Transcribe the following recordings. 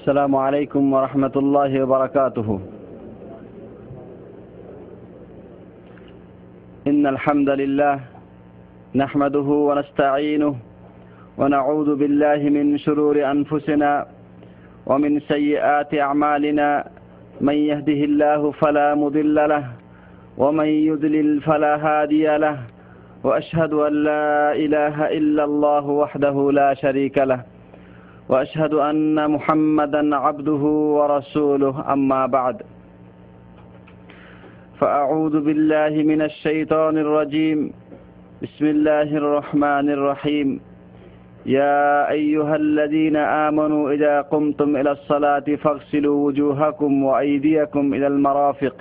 السلام عليكم ورحمة الله وبركاته. إن الحمد لله نحمده ونستعينه ونعوذ بالله من شرور أنفسنا ومن سيئات أعمالنا. من يهده الله فلا مضل له ومن يضلل فلا هادي له، وأشهد أن لا إله إلا الله وحده لا شريك له، وأشهد أن محمدا عبده ورسوله. أما بعد، فأعوذ بالله من الشيطان الرجيم. بسم الله الرحمن الرحيم. يا أيها الذين آمنوا إذا قمتم إلى الصلاة فاغسلوا وجوهكم وأيديكم إلى المرافق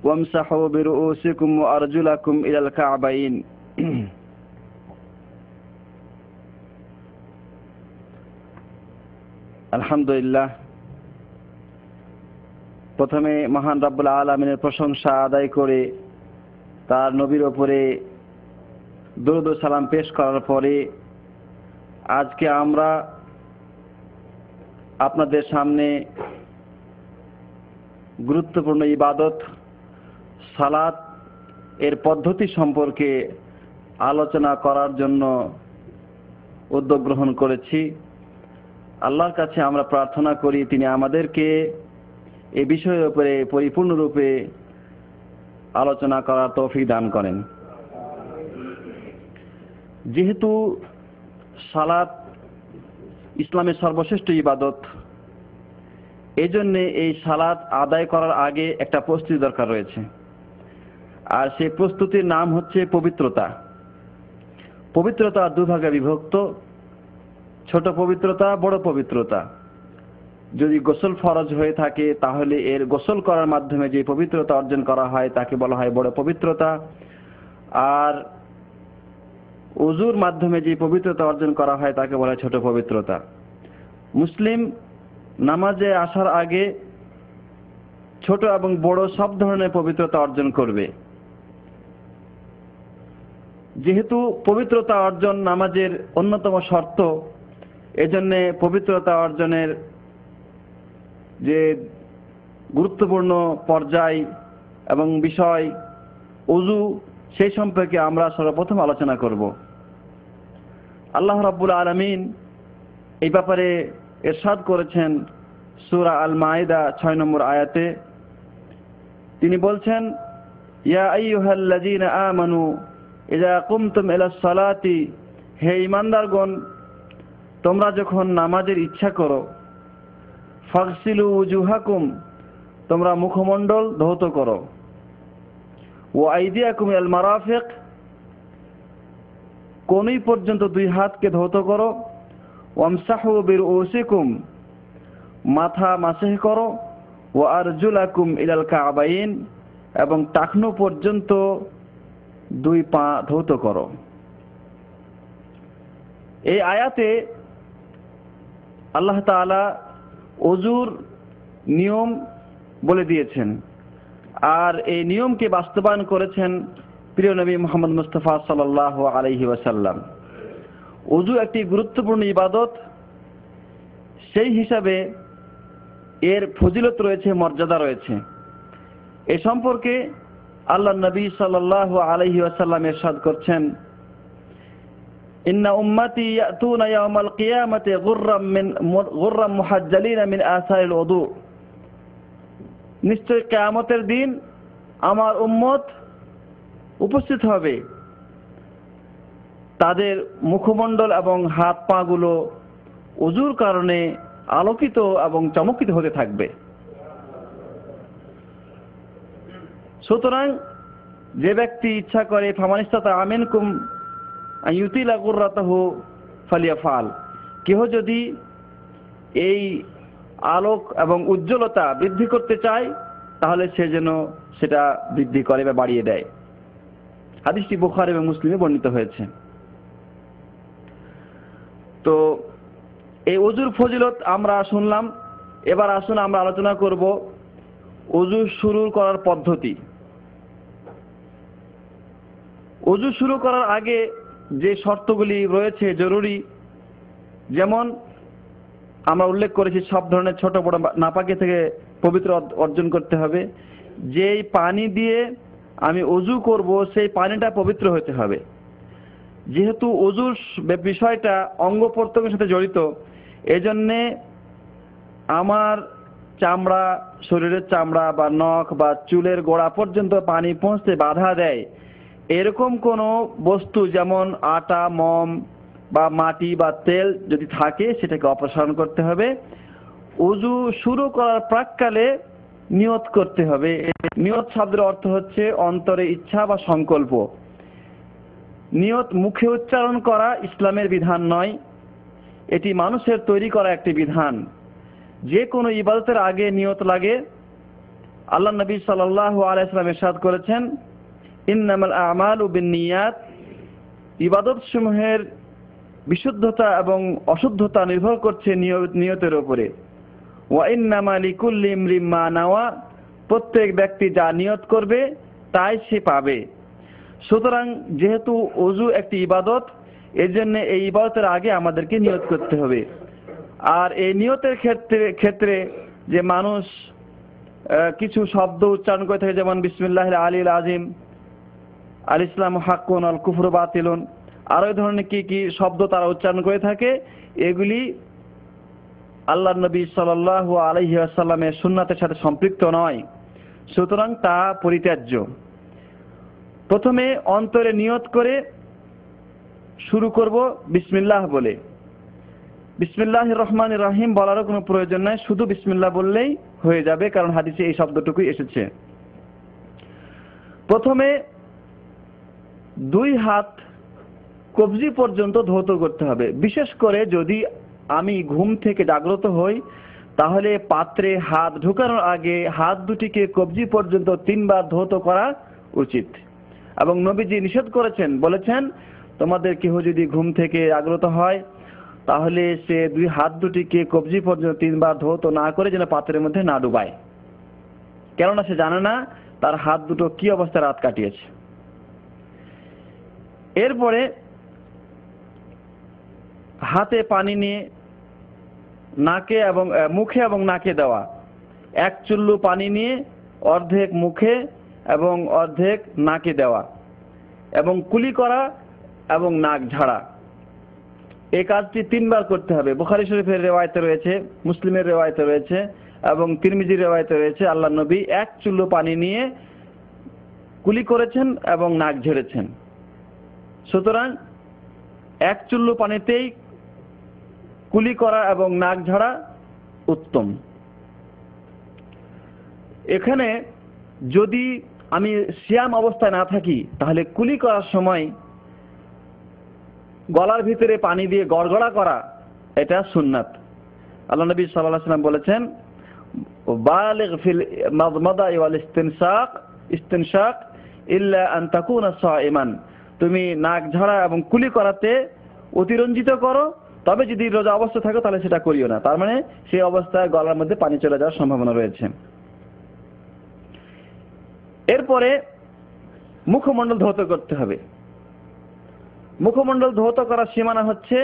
وامسحوا برؤوسكم وأرجلكم إلى الكعبين. আলহামদুলিল্লাহ, প্রথমে মহান রব্বুল আলামিনের প্রশংসা আদায় করে তার নবীর ওপরে দরুদ ও সালাম পেশ করার পরে আজকে আমরা আপনাদের সামনে গুরুত্বপূর্ণ ইবাদত সালাত এর পদ্ধতি সম্পর্কে আলোচনা করার জন্য উদ্যোগ গ্রহণ করেছি। আল্লাহর কাছে আমরা প্রার্থনা করি তিনি আমাদেরকে এই বিষয়ের উপরে পরিপূর্ণরূপে আলোচনা করার তৌফিক দান করেন। যেহেতু সালাত ইসলামের সর্বশ্রেষ্ঠ ইবাদত, এই জন্যে এই সালাত আদায় করার আগে একটা প্রস্তুতি দরকার রয়েছে, আর সেই প্রস্তুতির নাম হচ্ছে পবিত্রতা। পবিত্রতা দুভাগে বিভক্ত, ছোট পবিত্রতা, বড় পবিত্রতা। যদি গোসল ফরজ হয়ে থাকে তাহলে এর গোসল করার মাধ্যমে যে পবিত্রতা অর্জন করা হয় তাকে বলা হয় বড় পবিত্রতা, আর ওযুর মাধ্যমে যে পবিত্রতা অর্জন করা হয় তাকে বলা হয় ছোট পবিত্রতা। মুসলিম নামাজে আসার আগে ছোট এবং বড় সব ধরনের পবিত্রতা অর্জন করবে। যেহেতু পবিত্রতা অর্জন নামাজের অন্যতম শর্ত, এজন্য পবিত্রতা অর্জনের যে গুরুত্বপূর্ণ পর্যায় এবং বিষয় ওযু, সেই সম্পর্কে আমরা সর্বপ্রথম আলোচনা করব। আল্লাহ রাব্বুল আলামিন এই ব্যাপারে ইরশাদ করেছেন সূরা আল মাইদা 6 নম্বর আয়াতে। তিনি বলছেন, ইয়া আইয়ুহাল্লাযীনা আমানু ইযা কুমতুম ইলাস সালাতি, হে ঈমানদারগণ, তোমরা যখন নামাজের ইচ্ছা করো, ফাগসিলু উজুহাকুম, তোমরা মুখমণ্ডল ধৌত করো, ওয়া আইদিয়াকুম ইলাল মারাফিক, কোনই পর্যন্ত দুই হাতকে ধৌত করো, ওয়ামসাহু বিরউসিকুম, মাথা মাসহ করো, ওয়া আরজুলাকুম ইলাল কাবাইন, এবং টাকনু পর্যন্ত দুই পা ধৌত করো। এই আয়াতে আল্লাহ তাআলা ওযুর নিয়ম বলে দিয়েছেন, আর এই নিয়মকে বাস্তবায়ন করেছেন প্রিয় নবী মুহাম্মদ মুস্তাফা সাল্লাল্লাহু আলাইহি ওয়াসাল্লাম। ওযু একটি গুরুত্বপূর্ণ ইবাদত, সেই হিসাবে এর ফজিলত রয়েছে, মর্যাদা রয়েছে। এ সম্পর্কে আল্লাহ নবী সাল্লাল্লাহু আলাইহি ওয়াসাল্লাম ইরশাদ করছেন, ইন্না উম্মতি ইয়াতুনা ইয়াওমাল কিয়ামাতি গুররাম মুহাজ্জালিনা মিন আসারিল ওযু, নিশ্চয় কিয়ামতের দিন আমার উম্মত উপস্থিত হবে, তাদের মুখমণ্ডল এবং হাত পা গুলো ওযুর কারণে আলোকিত এবং চমকিত হতে থাকবে। সুতরাং যে ব্যক্তি ইচ্ছা করে, ফামানিস্তাতা আমিনকুম আন ইউতিলা গুররাতাহু ফালিয়াফাল, কেহ যদি এই আলোক এবং উজ্জ্বলতা বৃদ্ধি করতে চায় তাহলে সে যেন সেটা বৃদ্ধি করে বা বাড়িয়ে দেয়। হাদিসটি বুখারী এবং মুসলিমে বর্ণিত হয়েছে। তো এই ওযুর ফজিলত আমরা শুনলাম, এবার আসুন আমরা আলোচনা করব ওযু শুরু করার পদ্ধতি। ওযু শুরু করার আগে যে শর্তগুলি রয়েছে জরুরি, যেমন আমরা উল্লেখ করেছি সব ধরনের ছোট বড় নাপাকি থেকে পবিত্র অর্জন করতে হবে। যেই পানি দিয়ে আমি ওযু করব সেই পানিটা পবিত্র হতে হবে। যেহেতু ওযুর বিষয়টা অঙ্গ প্রত্যঙ্গের সাথে জড়িত, এজন্যে আমার চামড়া, শরীরের চামড়া বা নখ বা চুলের গোড়া পর্যন্ত পানি পৌঁছতে বাধা দেয় এরকম কোনো বস্তু, যেমন আটা, মোম বা মাটি বা তেল যদি থাকে, সেটাকে অপসারণ করতে হবে। ওযু শুরু করার প্রাক্কালে নিয়ত করতে হবে। নিয়ত শব্দের অর্থ হচ্ছে অন্তরে ইচ্ছা বা সংকল্প। নিয়ত মুখে উচ্চারণ করা ইসলামের বিধান নয়, এটি মানুষের তৈরি করা একটি বিধান। যে কোনো ইবাদতের আগে নিয়ত লাগে। আল্লাহ নবী সাল্লাল্লাহু আলাইহি ওয়াসাল্লাম ইরশাদ করেছেন, ইন্নামাল আমালু বিন্নিয়াত, ইবাদত সমূহের বিশুদ্ধতা এবং অশুদ্ধতা নির্ভর করছে নিয়তের উপরে। ওয়া ইন্নামা লিকুল্লি ইমরিম মা নাওয়া, প্রত্যেক ব্যক্তি যা নিয়ত করবে তাই সে পাবে। সুতরাং যেহেতু ওযু একটি ইবাদত, এজন্য এই ইবাদতের আগে আমাদেরকে নিয়ত করতে হবে। আর এই নিয়তের ক্ষেত্রে যে মানুষ কিছু শব্দ উচ্চারণ করে থাকে, যেমন বিসমিল্লাহিল আলিল আযীম, আল ইসলামু হাক্কুন আল কুফরু বাতিলুন, আর ওই ধরনের কি কি শব্দ তারা উচ্চারণ করে থাকে, এগুলি আল্লাহর নবী সাল্লাল্লাহু আলাইহি ওয়াসাল্লামের সুন্নাতের সাথে সম্পৃক্ত নয়। সুতরাং তা পরিত্যাজ্য। প্রথমে অন্তরে নিয়ত করে শুরু করব বিসমিল্লাহ বলে। বিসমিল্লাহির রহমানির রহিম বলারও কোনো প্রয়োজন নাই, শুধু বিসমিল্লাহ বললেই হয়ে যাবে, কারণ হাদিসে এই শব্দটুকুই এসেছে। প্রথমে 2 হাত কবজি পর্যন্ত ধৌত করতে হবে। বিশেষ করে যদি আমি ঘুম থেকে জাগ্রত হই, তাহলে পাত্রে হাত ঢোকানোর আগে হাত দুটিকে কবজি পর্যন্ত 3 বার ধৌত করা উচিত। এবং নবীজি নিষেধ করেছেন, বলেছেন, তোমাদের কেহ যদি ঘুম থেকে জাগ্রত হয়, তাহলে সে 2 হাত দুটিকে কবজি পর্যন্ত 3 বার ধৌত না করে যেন পাত্রের মধ্যে না ডুবায়, কেননা সে জানে না তার হাত দুটো কি অবস্থায় রাত কাটিয়েছে। এরপরে হাতে পানি নিয়ে নাকে এবং মুখে এবং নাকে দেওয়া। 1 চুল্লু পানি নিয়ে অর্ধেক মুখে এবং অর্ধেক নাকে দেওয়া, এবং কুলি করা এবং নাক ঝাড়া। এই কাজটি 3 বার করতে হবে। বুখারী শরীফের রিওয়ায়েতে রয়েছে, মুসলিমের রিওয়ায়েতে রয়েছে এবং তিরমিজির রিওয়ায়েতে রয়েছে, আল্লাহর নবী 1 চুল্লু পানি নিয়ে কুলি করেছেন এবং নাক ঝেড়েছেন। সুতরাং 1 চুল্লু পানিতেই কুলি করা এবং নাক ঝাড়া উত্তম। এখানে যদি আমি সিয়াম অবস্থায় না থাকি, তাহলে কুলি করার সময় গলার ভিতরে পানি দিয়ে গড়গড়া করা, এটা সুন্নাত। আল্লাহ নবী সাল্লাল্লাহু আলাইহি ওয়াসাল্লাম বলেছেন, বালিগ ফিল মাদমাদা ওয়াল ইস্তিনশাক ইল্লা আন তাকুনা সাইমান, তুমি নাক ঝাড়া এবং কুলি করাতে অতিরঞ্জিত করো, তবে যদি রোজা অবস্থা থাকে তাহলে সেটা করিও না। তার মানে সেই অবস্থায় গলার মধ্যে পানি চলে যাওয়ার সম্ভাবনা রয়েছে। এরপরে মুখমণ্ডল ধৌত করতে হবে। মুখমণ্ডল ধৌত করার সীমানা হচ্ছে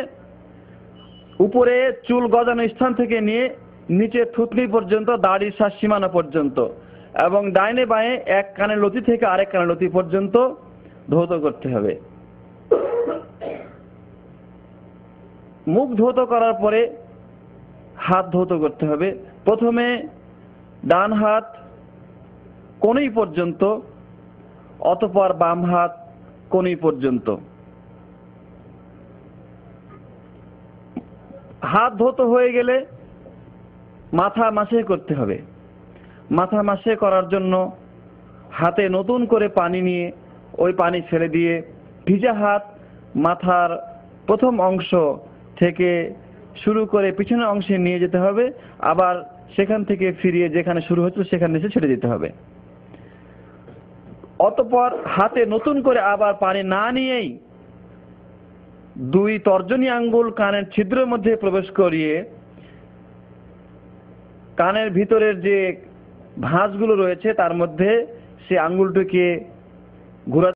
উপরে চুল গজানো স্থান থেকে নিয়ে নিচে থুতনি পর্যন্ত, দাড়ির শ্বাস সীমানা পর্যন্ত, এবং ডাইনে বাঁয়ে 1 কানের লতি থেকে আরেক কানের লতি পর্যন্ত ধৌত করতে হবে। মুখ ধৌত করার পরে হাত ধৌত করতে হবে। প্রথমে ডান হাত কনুই পর্যন্ত, অতঃপর বাম হাত কনুই পর্যন্ত। হাত ধৌত হয়ে গেলে মাথা মাসে করতে হবে। মাথা মাসে করার জন্য হাতে নতুন করে পানি নিয়ে ওই পানি ছেড়ে দিয়ে ভিজা হাত মাথার প্রথম অংশ থেকে শুরু করে পিছনের অংশে নিয়ে যেতে হবে, আবার সেখান থেকে ফিরিয়ে যেখানে শুরু হচ্ছিল সেখানে এসে ছেড়ে দিতে হবে। অতঃপর হাতে নতুন করে আবার পানি না নিয়েই 2 তর্জনী আঙ্গুল কানের ছিদ্রের মধ্যে প্রবেশ করিয়ে কানের ভিতরের যে ভাঁজগুলো রয়েছে তার মধ্যে সে আঙ্গুলটিকে ঘোরা